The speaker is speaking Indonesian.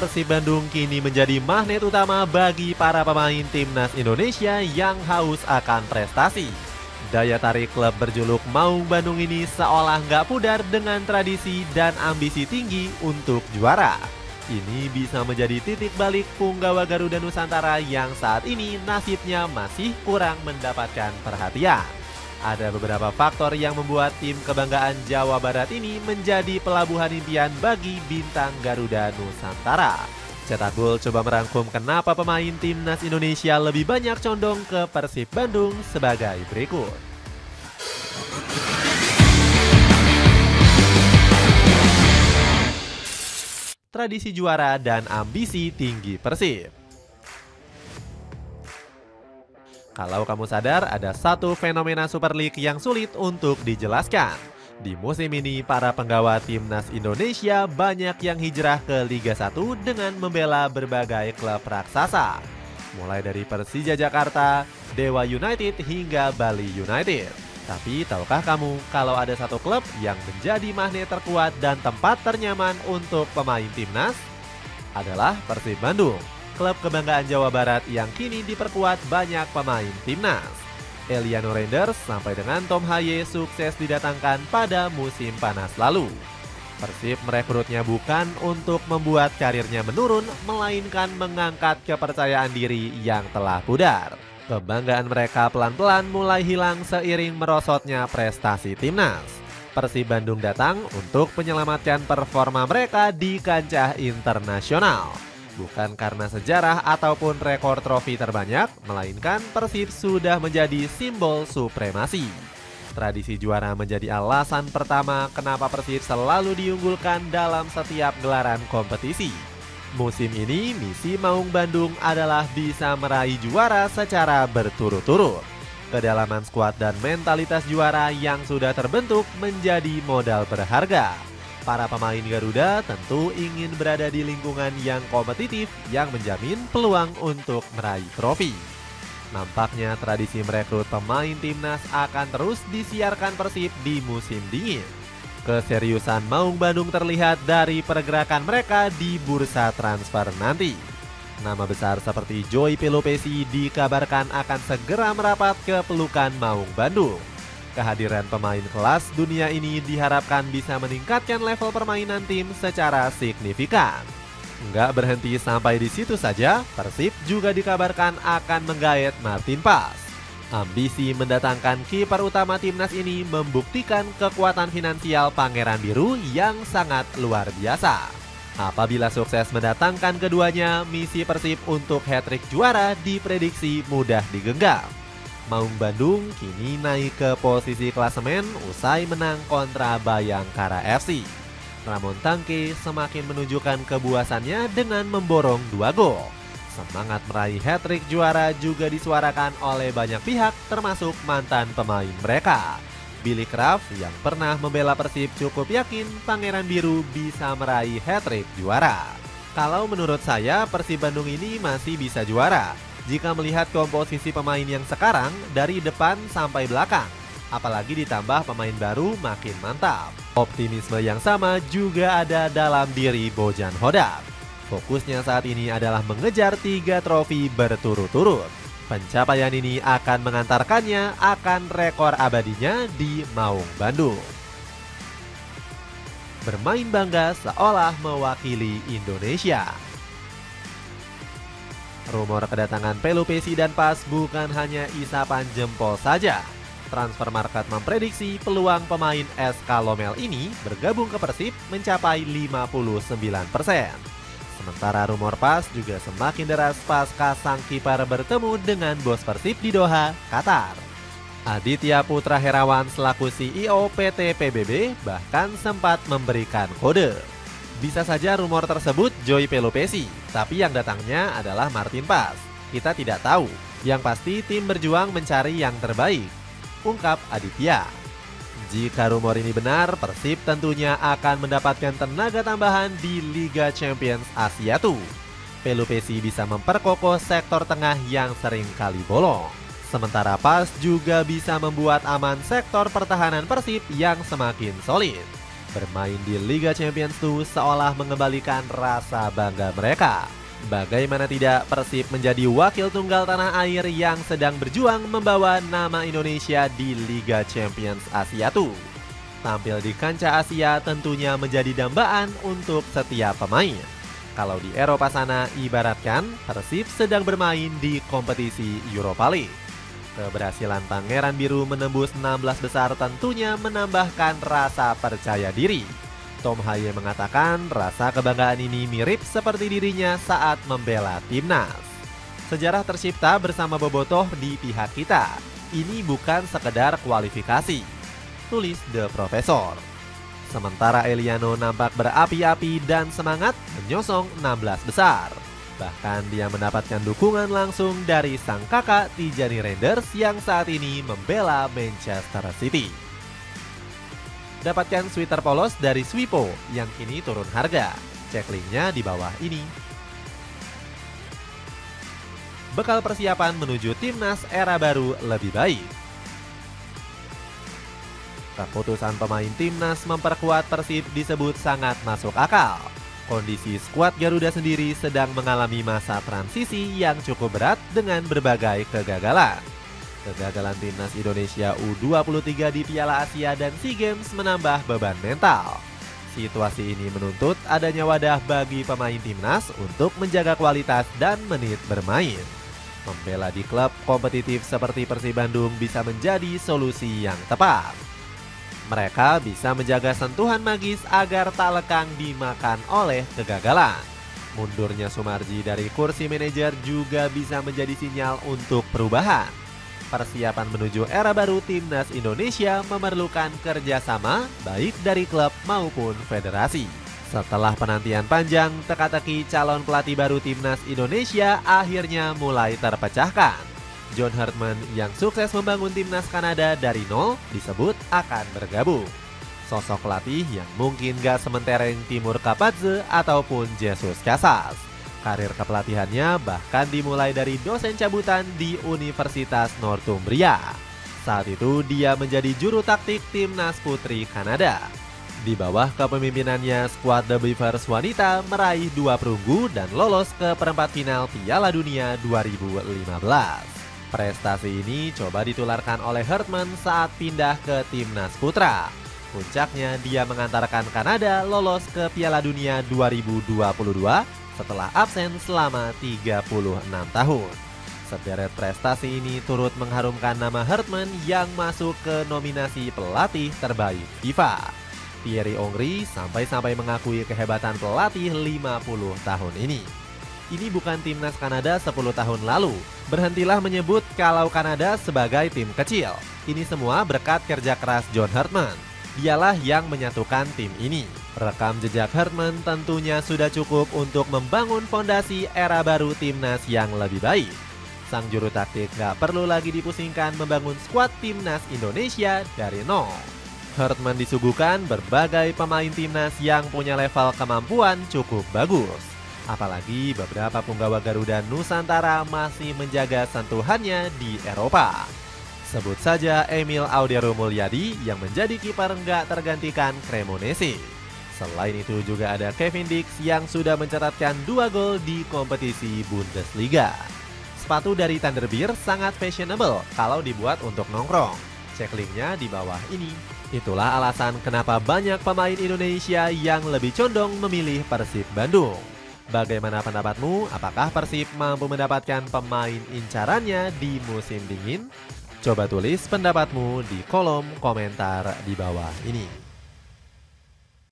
Persib Bandung kini menjadi magnet utama bagi para pemain timnas Indonesia yang haus akan prestasi. Daya tarik klub berjuluk Maung Bandung ini seolah nggak pudar dengan tradisi dan ambisi tinggi untuk juara. Ini bisa menjadi titik balik punggawa Garuda Nusantara yang saat ini nasibnya masih kurang mendapatkan perhatian. Ada beberapa faktor yang membuat tim kebanggaan Jawa Barat ini menjadi pelabuhan impian bagi bintang Garuda Nusantara. Cetak Gol coba merangkum kenapa pemain timnas Indonesia lebih banyak condong ke Persib Bandung sebagai berikut. Tradisi juara dan ambisi tinggi Persib. Kalau kamu sadar, ada satu fenomena Super League yang sulit untuk dijelaskan. Di musim ini, para penggawa timnas Indonesia banyak yang hijrah ke Liga 1 dengan membela berbagai klub raksasa. Mulai dari Persija Jakarta, Dewa United hingga Bali United. Tapi tahukah kamu kalau ada satu klub yang menjadi magnet terkuat dan tempat ternyaman untuk pemain timnas? Adalah Persib Bandung. Klub kebanggaan Jawa Barat yang kini diperkuat banyak pemain timnas. Eliano Randers sampai dengan Tom Haye sukses didatangkan pada musim panas lalu. Persib merekrutnya bukan untuk membuat karirnya menurun, melainkan mengangkat kepercayaan diri yang telah pudar. Kebanggaan mereka pelan-pelan mulai hilang seiring merosotnya prestasi timnas. Persib Bandung datang untuk menyelamatkan performa mereka di kancah internasional. Bukan karena sejarah ataupun rekor trofi terbanyak, melainkan Persib sudah menjadi simbol supremasi. Tradisi juara menjadi alasan pertama kenapa Persib selalu diunggulkan dalam setiap gelaran kompetisi. Musim ini, misi Maung Bandung adalah bisa meraih juara secara berturut-turut. Kedalaman skuad dan mentalitas juara yang sudah terbentuk menjadi modal berharga. Para pemain Garuda tentu ingin berada di lingkungan yang kompetitif yang menjamin peluang untuk meraih trofi. Nampaknya tradisi merekrut pemain timnas akan terus disiarkan Persib di musim dingin. Keseriusan Maung Bandung terlihat dari pergerakan mereka di bursa transfer nanti. Nama besar seperti Joy Pelopesi dikabarkan akan segera merapat ke pelukan Maung Bandung. Kehadiran pemain kelas dunia ini diharapkan bisa meningkatkan level permainan tim secara signifikan. Nggak berhenti sampai di situ saja, Persib juga dikabarkan akan menggait Martin Paes. Ambisi mendatangkan kiper utama timnas ini membuktikan kekuatan finansial Pangeran Biru yang sangat luar biasa. Apabila sukses mendatangkan keduanya, misi Persib untuk hat-trick juara diprediksi mudah digenggam. Maung Bandung kini naik ke posisi klasemen usai menang kontra Bayangkara FC. Ramon Tangke semakin menunjukkan kebuasannya dengan memborong 2 gol. Semangat meraih hat-trick juara juga disuarakan oleh banyak pihak termasuk mantan pemain mereka. Billy Kraft yang pernah membela Persib cukup yakin Pangeran Biru bisa meraih hat-trick juara. Kalau menurut saya Persib Bandung ini masih bisa juara jika melihat komposisi pemain yang sekarang dari depan sampai belakang, apalagi ditambah pemain baru makin mantap. Optimisme yang sama juga ada dalam diri Bojan Hodak. Fokusnya saat ini adalah mengejar 3 trofi berturut-turut. Pencapaian ini akan mengantarkannya akan rekor abadinya di Maung Bandung. Bermain bangga seolah mewakili Indonesia. Rumor kedatangan Pelopesi dan Paes bukan hanya isapan jempol saja. Transfer Market memprediksi peluang pemain SK Lomel ini bergabung ke Persib mencapai 59%. Sementara rumor Paes juga semakin deras pasca sang kiper bertemu dengan bos Persib di Doha, Qatar. Aditya Putra Herawan selaku CEO PT PBB bahkan sempat memberikan kode. Bisa saja rumor tersebut Joy Pelopesi, tapi yang datangnya adalah Martin Paes. Kita tidak tahu, yang pasti tim berjuang mencari yang terbaik, ungkap Aditya. Jika rumor ini benar, Persib tentunya akan mendapatkan tenaga tambahan di Liga Champions Asia 2. Pelopesi bisa memperkokoh sektor tengah yang sering kali bolong. Sementara Paes juga bisa membuat aman sektor pertahanan Persib yang semakin solid. Bermain di Liga Champions itu seolah mengembalikan rasa bangga mereka. Bagaimana tidak, Persib menjadi wakil tunggal tanah air yang sedang berjuang membawa nama Indonesia di Liga Champions Asia tuh. Tampil di kancah Asia tentunya menjadi dambaan untuk setiap pemain. Kalau di Eropa sana ibaratkan Persib sedang bermain di kompetisi Europa League. Keberhasilan Pangeran Biru menembus 16 besar tentunya menambahkan rasa percaya diri. Tom Haye mengatakan rasa kebanggaan ini mirip seperti dirinya saat membela timnas. Sejarah tercipta bersama Bobotoh di pihak kita. Ini bukan sekedar kualifikasi, tulis The Professor. Sementara Eliano nampak berapi-api dan semangat menyosong 16 besar. Bahkan dia mendapatkan dukungan langsung dari sang kakak Tijani Renders yang saat ini membela Manchester City. Dapatkan sweater polos dari Swipo yang kini turun harga. Cek linknya di bawah ini. Bekal persiapan menuju timnas era baru lebih baik. Keputusan pemain timnas memperkuat Persib disebut sangat masuk akal. Kondisi skuad Garuda sendiri sedang mengalami masa transisi yang cukup berat dengan berbagai kegagalan. Kegagalan timnas Indonesia U23 di Piala Asia dan SEA Games menambah beban mental. Situasi ini menuntut adanya wadah bagi pemain timnas untuk menjaga kualitas dan menit bermain. Membela di klub kompetitif seperti Persib Bandung bisa menjadi solusi yang tepat. Mereka bisa menjaga sentuhan magis agar tak lekang dimakan oleh kegagalan. Mundurnya Sumarji dari kursi manajer juga bisa menjadi sinyal untuk perubahan. Persiapan menuju era baru timnas Indonesia memerlukan kerjasama baik dari klub maupun federasi. Setelah penantian panjang, teka-teki calon pelatih baru timnas Indonesia akhirnya mulai terpecahkan. John Hartman yang sukses membangun timnas Kanada dari nol disebut akan bergabung. Sosok pelatih yang mungkin gak sementereng Timur Kapadze ataupun Jesus Casas. Karir kepelatihannya bahkan dimulai dari dosen cabutan di Universitas Northumbria. Saat itu dia menjadi juru taktik timnas putri Kanada. Di bawah kepemimpinannya, skuad The Beavers wanita meraih 2 perunggu dan lolos ke perempat final Piala Dunia 2015. Prestasi ini coba ditularkan oleh Hartman saat pindah ke timnas putra. Puncaknya dia mengantarkan Kanada lolos ke Piala Dunia 2022 setelah absen selama 36 tahun. Sederet prestasi ini turut mengharumkan nama Hartman yang masuk ke nominasi pelatih terbaik FIFA. Thierry Henry sampai-sampai mengakui kehebatan pelatih 50 tahun ini. Ini bukan timnas Kanada 10 tahun lalu. Berhentilah menyebut kalau Kanada sebagai tim kecil. Ini semua berkat kerja keras John Hartman. Dialah yang menyatukan tim ini. Rekam jejak Hartman tentunya sudah cukup untuk membangun fondasi era baru timnas yang lebih baik. Sang juru taktik gak perlu lagi dipusingkan membangun skuad timnas Indonesia dari nol. Hartman disuguhkan berbagai pemain timnas yang punya level kemampuan cukup bagus. Apalagi beberapa punggawa Garuda Nusantara masih menjaga sentuhannya di Eropa. Sebut saja Emil Audero Mulyadi yang menjadi kiper nggak tergantikan Cremonese. Selain itu juga ada Kevin Dix yang sudah mencatatkan 2 gol di kompetisi Bundesliga. Sepatu dari Thunderbird sangat fashionable kalau dibuat untuk nongkrong. Cek linknya di bawah ini. Itulah alasan kenapa banyak pemain Indonesia yang lebih condong memilih Persib Bandung. Bagaimana pendapatmu? Apakah Persib mampu mendapatkan pemain incarannya di musim dingin? Coba tulis pendapatmu di kolom komentar di bawah ini.